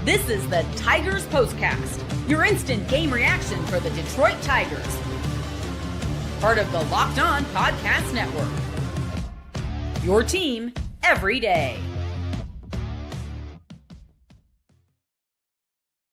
This is the Tigers POSTCAST, your instant game reaction for the Detroit Tigers. Part of the Locked On Podcast Network. Your team every day.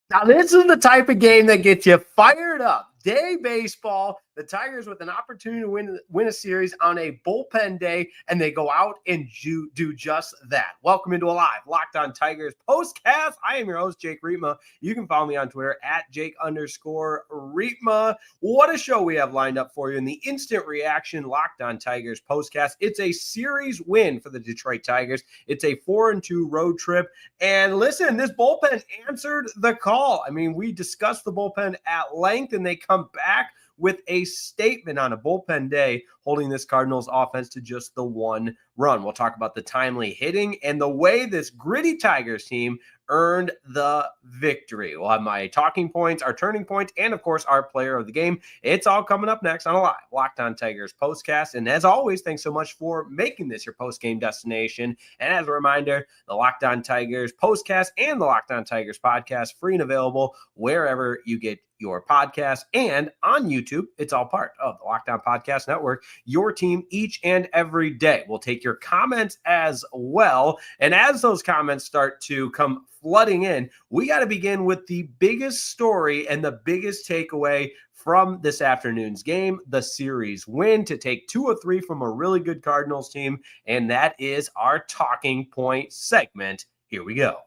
Now, this is the type of game that gets you fired up. Day baseball, the Tigers with an opportunity to win a series on a bullpen day, and they go out and do just that. Welcome into a live Locked On Tigers postcast. I am your host, Jake Riepma. You can follow me on Twitter at Jake_Riepma. What a show we have lined up for you in the instant reaction Locked On Tigers postcast. It's a series win for the Detroit Tigers. It's a 4-2 road trip. And listen, this bullpen answered the call. I mean, we discussed the bullpen at length, and they come back with a statement on a bullpen day, holding this Cardinals offense to just the one run. We'll talk about the timely hitting and the way this gritty Tigers team earned the victory. We'll have my talking points, our turning points, and of course, our player of the game. It's all coming up next on a live Locked On Tigers postcast. And as always, thanks so much for making this your post-game destination. And as a reminder, the Locked On Tigers postcast and the Locked On Tigers podcast, free and available wherever you get your podcast, and on YouTube. It's all part of the Locked On Podcast Network, your team each and every day. We'll take your comments as well. And as those comments start to come flooding in, we got to begin with the biggest story and the biggest takeaway from this afternoon's game, the series win to take 2 or 3 from a really good Cardinals team. And that is our talking point segment. Here we go.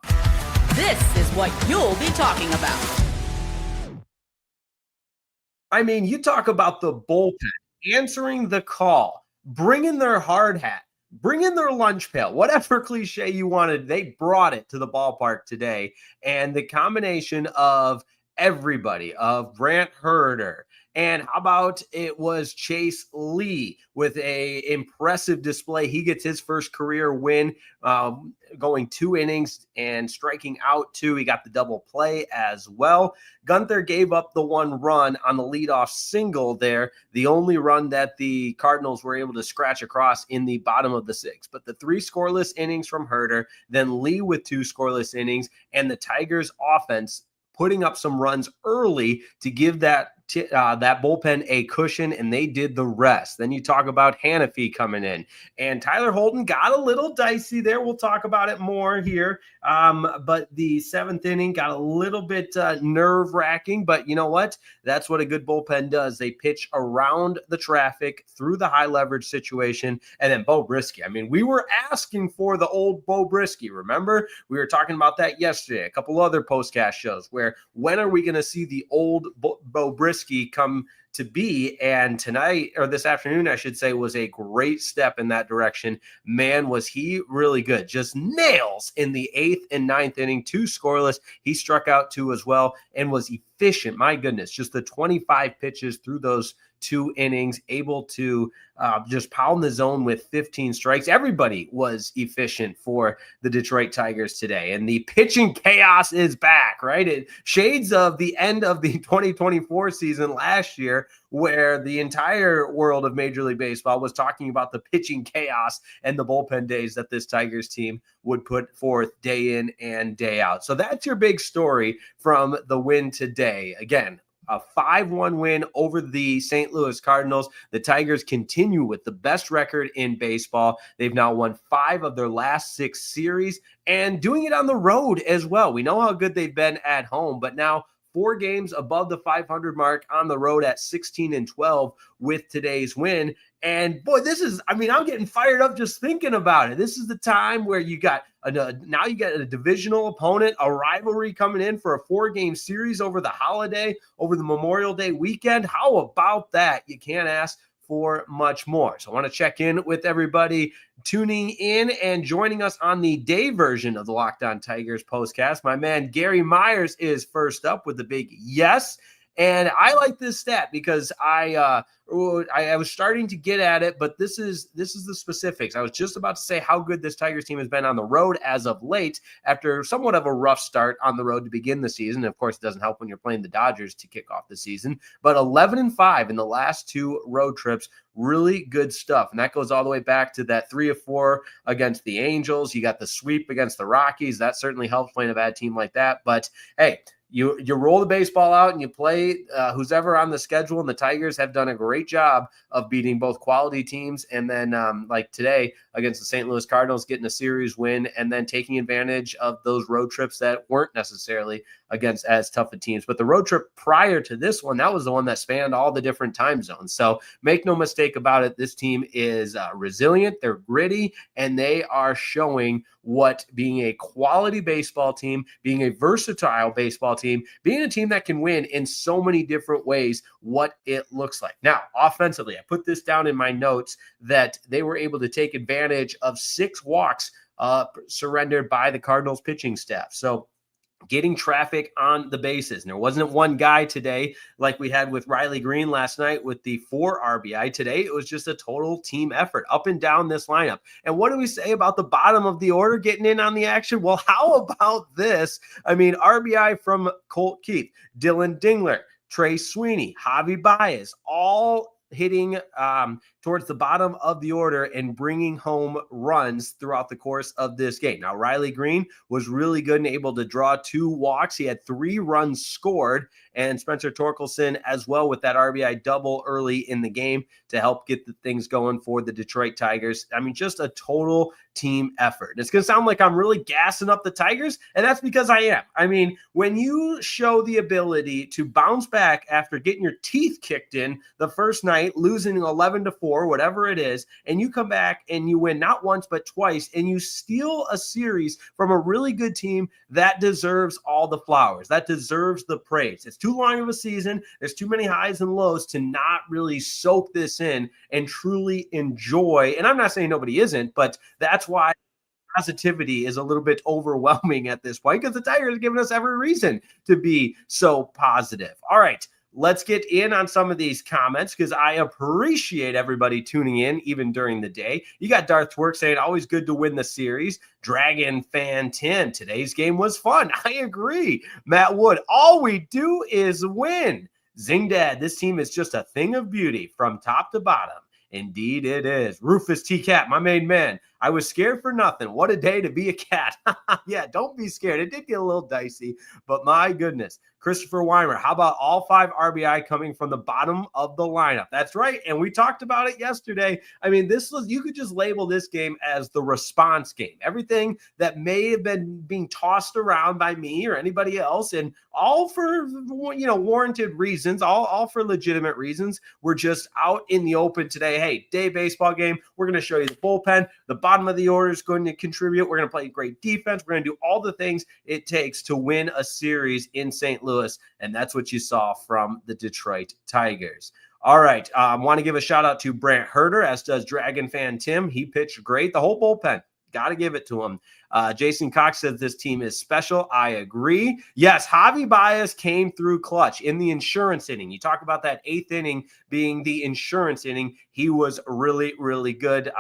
This is what you'll be talking about. I mean, you talk about the bullpen answering the call, bringing their hard hat, bringing their lunch pail, whatever cliche you wanted, they brought it to the ballpark today. And the combination of everybody, of Brant Herter, and how about it was Chase Lee with a impressive display. He gets his first career win, going 2 innings and striking out 2. He got the double play as well. Gunther gave up the 1 run on the leadoff single there, the only run that the Cardinals were able to scratch across in the bottom of the 6th. But the 3 scoreless innings from Herter, then Lee with 2 scoreless innings, and the Tigers offense putting up some runs early to give that bullpen a cushion, and they did the rest. Then you talk about Hannafy coming in, and Tyler Holton got a little dicey there. We'll talk about it more here. But the 7th inning got a little bit nerve-wracking, but you know what? That's what a good bullpen does. They pitch around the traffic through the high-leverage situation, and then Bo Brisky. I mean, we were asking for the old Bo Brisky. Remember? We were talking about that yesterday, a couple other postcast shows, where when are we going to see the old Bo Brisky come to be? And tonight, or this afternoon, I should say, was a great step in that direction. Man, was he really good. Just nails in the 8th and 9th inning, 2 scoreless. He struck out 2 as well and was efficient. My goodness, just the 25 pitches through those 2 innings, able to just pound the zone with 15 strikes. Everybody was efficient for the Detroit Tigers today. And the pitching chaos is back, right? It shades of the end of the 2024 season last year, where the entire world of Major League Baseball was talking about the pitching chaos and the bullpen days that this Tigers team would put forth day in and day out. So that's your big story from the win today. Again, a 5-1 win over the St. Louis Cardinals. The Tigers continue with the best record in baseball. They've now won 5 of their last 6 series, and doing it on the road as well. We know how good they've been at home, but now 4 games above the 500 mark on the road at 16-12 with today's win. And boy, I'm getting fired up just thinking about it. This is the time where you got now you got a divisional opponent, a rivalry coming in for a 4-game series over the holiday, over the Memorial Day weekend. How about that? You can't ask for much more. So I want to check in with everybody tuning in and joining us on the day version of the Locked On Tigers postcast. My man Gary Meyers is first up with the big yes. And I like this stat because I was starting to get at it, but this is the specifics. I was just about to say how good this Tigers team has been on the road as of late after somewhat of a rough start on the road to begin the season. Of course, it doesn't help when you're playing the Dodgers to kick off the season, but 11-5 in the last 2 road trips. Really good stuff. And that goes all the way back to that 3 of 4 against the Angels. You got the sweep against the Rockies. That certainly helps playing a bad team like that. But hey, you roll the baseball out and you play who's ever on the schedule, and the Tigers have done a great job of beating both quality teams and then like today against the St. Louis Cardinals, getting a series win and then taking advantage of those road trips that weren't necessarily against as tough of teams. But the road trip prior to this one, that was the one that spanned all the different time zones. So make no mistake about it, this team is resilient, they're gritty, and they are showing what being a quality baseball team, being a versatile baseball team, being a team that can win in so many different ways, what it looks like. Now, offensively, I put this down in my notes that they were able to take advantage of 6 walks surrendered by the Cardinals pitching staff. So getting traffic on the bases. And there wasn't one guy today like we had with Riley Green last night with the 4 RBI. Today, it was just a total team effort up and down this lineup. And what do we say about the bottom of the order getting in on the action? Well, how about this? I mean, RBI from Colt Keith, Dylan Dingler, Trey Sweeney, Javi Baez, all hitting towards the bottom of the order and bringing home runs throughout the course of this game. Now, Riley Green was really good and able to draw 2 walks. He had 3 runs scored, and Spencer Torkelson as well with that RBI double early in the game to help get the things going for the Detroit Tigers. I mean, just a total team effort. And it's going to sound like I'm really gassing up the Tigers, and that's because I am. I mean, when you show the ability to bounce back after getting your teeth kicked in the first night, losing 11-4, whatever it is, and you come back and you win not once but twice, and you steal a series from a really good team, that deserves all the flowers. That deserves the praise. It's too long of a season. There's too many highs and lows to not really soak this in and truly enjoy. And I'm not saying nobody isn't, but that's why positivity is a little bit overwhelming at this point, because the Tigers are giving us every reason to be so positive. All right. Let's get in on some of these comments because I appreciate everybody tuning in even during the day. You got Darth Twerk saying, always good to win the series. Dragon Fan 10, today's game was fun. I agree. Matt Wood, all we do is win. Zing Dad, this team is just a thing of beauty from top to bottom. Indeed it is. Rufus T-Cat, my main man. I was scared for nothing. What a day to be a cat. Yeah, don't be scared. It did get a little dicey, but my goodness. Christopher Weimer, how about all 5 RBI coming from the bottom of the lineup? That's right, and we talked about it yesterday. I mean, you could just label this game as the response game. Everything that may have been being tossed around by me or anybody else, and all for warranted reasons, all for legitimate reasons. We're just out in the open today. Hey, day baseball game. We're going to show you the bullpen. The bottom of the order is going to contribute. We're going to play great defense. We're going to do all the things it takes to win a series in St. Louis, and that's what you saw from the Detroit Tigers. All right, I want to give a shout out to Brant Herter, as does Dragon Fan Tim. He pitched great. The whole bullpen, got to give it to him. Jason Cox says this team is special. I agree. Yes, Javi Baez came through clutch in the insurance inning. You talk about that 8th inning being the insurance inning. He was really, really good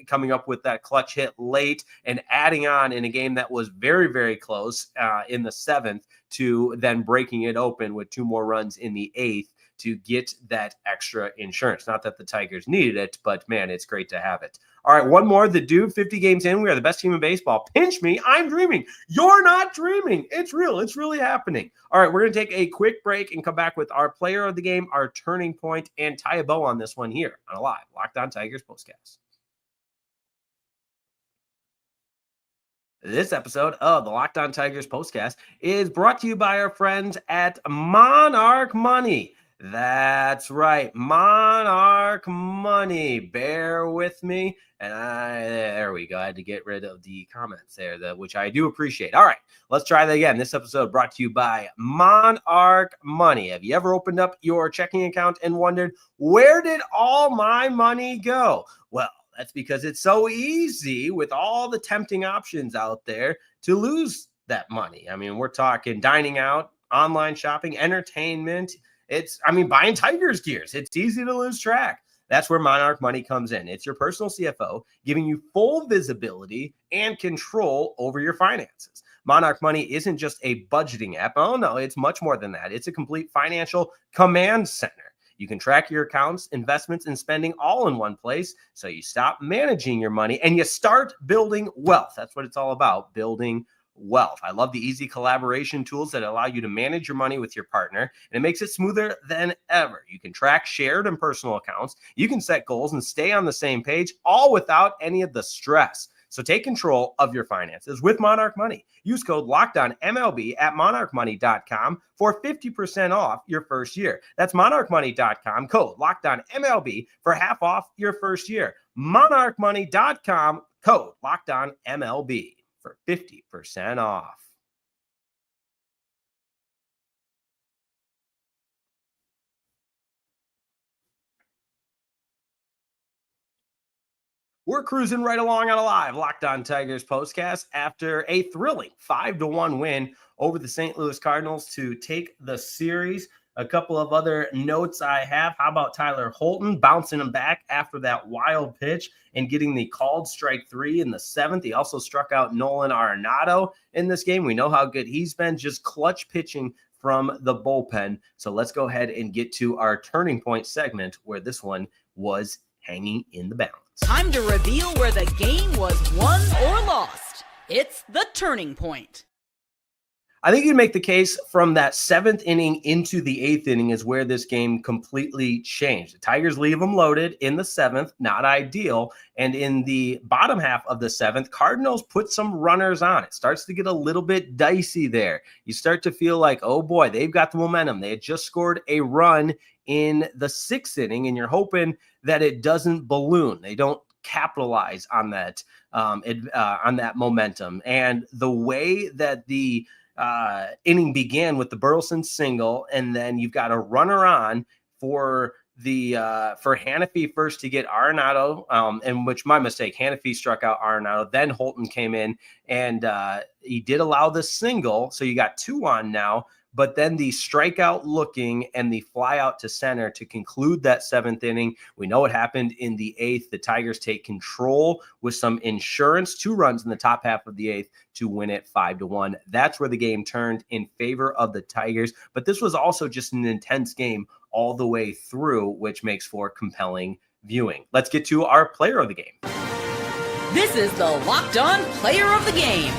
coming up with that clutch hit late and adding on in a game that was very, very close in the 7th to then breaking it open with 2 more runs in the 8th to get that extra insurance. Not that the Tigers needed it, but man, it's great to have it. All right, one more. The dude, 50 games in, we are the best team in baseball. Pinch me. I'm dreaming. You're not dreaming. It's real. It's really happening. All right, we're going to take a quick break and come back with our player of the game, our turning point, and tie a bow on this one here on a live Locked On Tigers postcast. This episode of the Locked On Tigers postcast is brought to you by our friends at Monarch Money. That's right, Monarch Money. Bear with me. And there we go. I had to get rid of the comments there, which I do appreciate. All right, let's try that again. This episode brought to you by Monarch Money. Have you ever opened up your checking account and wondered, where did all my money go? Well, that's because it's so easy with all the tempting options out there to lose that money. I mean, we're talking dining out, online shopping, entertainment, buying Tigers gears. It's easy to lose track. That's where Monarch Money comes in. It's your personal CFO giving you full visibility and control over your finances. Monarch Money isn't just a budgeting app. Oh, no, it's much more than that. It's a complete financial command center. You can track your accounts, investments, and spending all in one place. So you stop managing your money and you start building wealth. That's what it's all about, building wealth. I love the easy collaboration tools that allow you to manage your money with your partner, and it makes it smoother than ever. You can track shared and personal accounts. You can set goals and stay on the same page, all without any of the stress. So take control of your finances with Monarch Money. Use code LOCKEDONMLB at monarchmoney.com for 50% off your first year. That's monarchmoney.com, code LOCKEDONMLB for half off your first year. monarchmoney.com, code LOCKEDONMLB for 50% off. We're cruising right along on a live Locked On Tigers postcast after a thrilling 5-1 win over the St. Louis Cardinals to take the series. A couple of other notes I have. How about Tyler Holton bouncing him back after that wild pitch and getting the called strike 3 in the 7th? He also struck out Nolan Arenado in this game. We know how good he's been, just clutch pitching from the bullpen. So let's go ahead and get to our turning point segment where this one was hanging in the balance. Time to reveal where the game was won or lost. It's the turning point. I think you can make the case from that 7th inning into the 8th inning is where this game completely changed. The Tigers leave them loaded in the 7th, not ideal. And in the bottom half of the 7th, Cardinals put some runners on. It starts to get a little bit dicey there. You start to feel like, oh boy, they've got the momentum. They had just scored a run in the 6th inning, and you're hoping that it doesn't balloon. They don't capitalize on that momentum. And the way that the inning began with the Burleson single, and then you've got a runner on for Hannafy first to get Arenado, and which my mistake. Hannafy struck out Arenado, then Holton came in and he did allow the single, so you got 2 on now. But then the strikeout looking and the fly out to center to conclude that 7th inning. We know what happened in the 8th. The Tigers take control with some insurance, 2 runs in the top half of the 8th to win it 5-1. That's where the game turned in favor of the Tigers. But this was also just an intense game all the way through, which makes for compelling viewing. Let's get to our player of the game. This is the Locked On Player of the Game.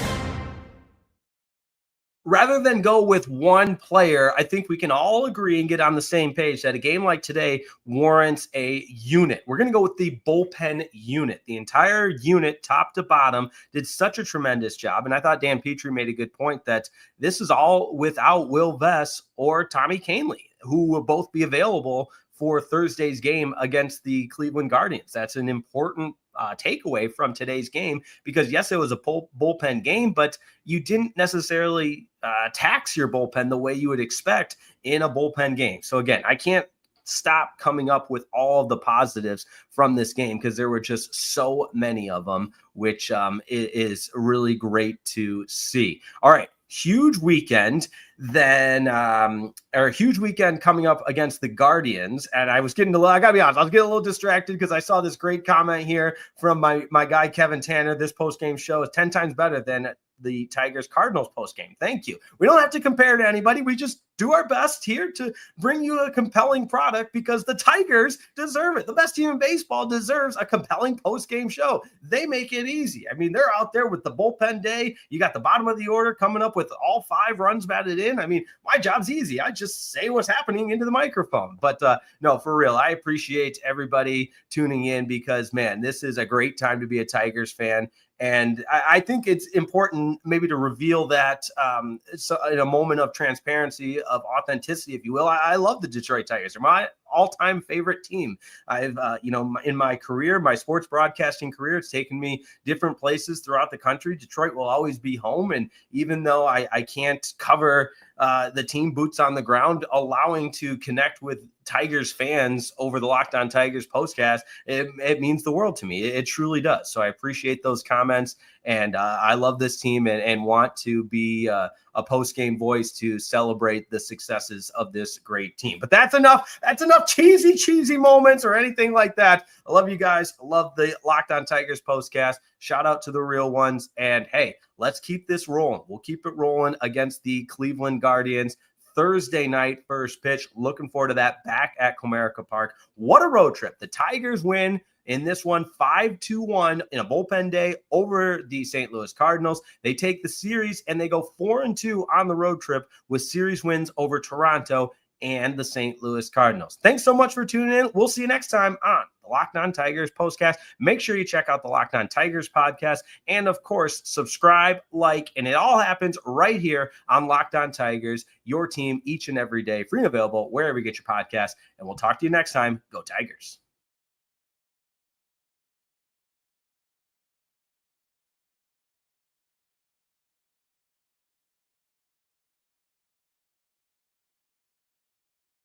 Rather than go with one player, I think we can all agree and get on the same page that a game like today warrants a unit. We're going to go with the bullpen unit. The entire unit, top to bottom, did such a tremendous job. And I thought Dan Petrie made a good point that this is all without Will Vess or Tommy Kahnle, who will both be available for Thursday's game against the Cleveland Guardians. That's an important takeaway from today's game because, yes, it was a bullpen game, but you didn't necessarily tax your bullpen the way you would expect in a bullpen game. So, again, I can't stop coming up with all of the positives from this game because there were just so many of them, which is really great to see. All right. Huge weekend coming up against the Guardians. And I gotta be honest, I was getting a little distracted because I saw this great comment here from my guy, Kevin Tanner. This post-game show is 10 times better than the Tigers Cardinals postgame. Thank you. We don't have to compare to anybody. We just do our best here to bring you a compelling product because the Tigers deserve it. The best team in baseball deserves a compelling postgame show. They make it easy. I mean, they're out there with the bullpen day. You got the bottom of the order coming up with all 5 runs batted in. I mean, my job's easy. I just say what's happening into the microphone. But no, for real, I appreciate everybody tuning in because, man, this is a great time to be a Tigers fan. And I think it's important maybe to reveal that so in a moment of transparency, of authenticity, if you will. I love the Detroit Tigers. They're my all-time favorite team. I've, in my career, my sports broadcasting career, it's taken me different places throughout the country. Detroit will always be home. And even though I can't cover the team boots on the ground, allowing to connect with Tigers fans over the Locked On Tigers postcast, it means the world to me. It truly does. So I appreciate those comments, and I love this team and want to be a post-game voice to celebrate the successes of this great team. But that's enough. That's enough cheesy moments or anything like that. I love you guys. I love the Locked On Tigers postcast. Shout out to the real ones. And hey, let's keep this rolling. We'll keep it rolling against the Cleveland Guardians. Thursday night, first pitch. Looking forward to that back at Comerica Park. What a road trip. The Tigers win in this one 5-1 in a bullpen day over the St. Louis Cardinals. They take the series and they go 4-2 on the road trip with series wins over Toronto and the St. Louis Cardinals. Thanks so much for tuning in. We'll see you next time on the Locked On Tigers postcast. Make sure you check out the Locked On Tigers podcast. And of course, subscribe, like, and it all happens right here on Locked On Tigers, your team each and every day, free and available wherever you get your podcast. And we'll talk to you next time. Go Tigers.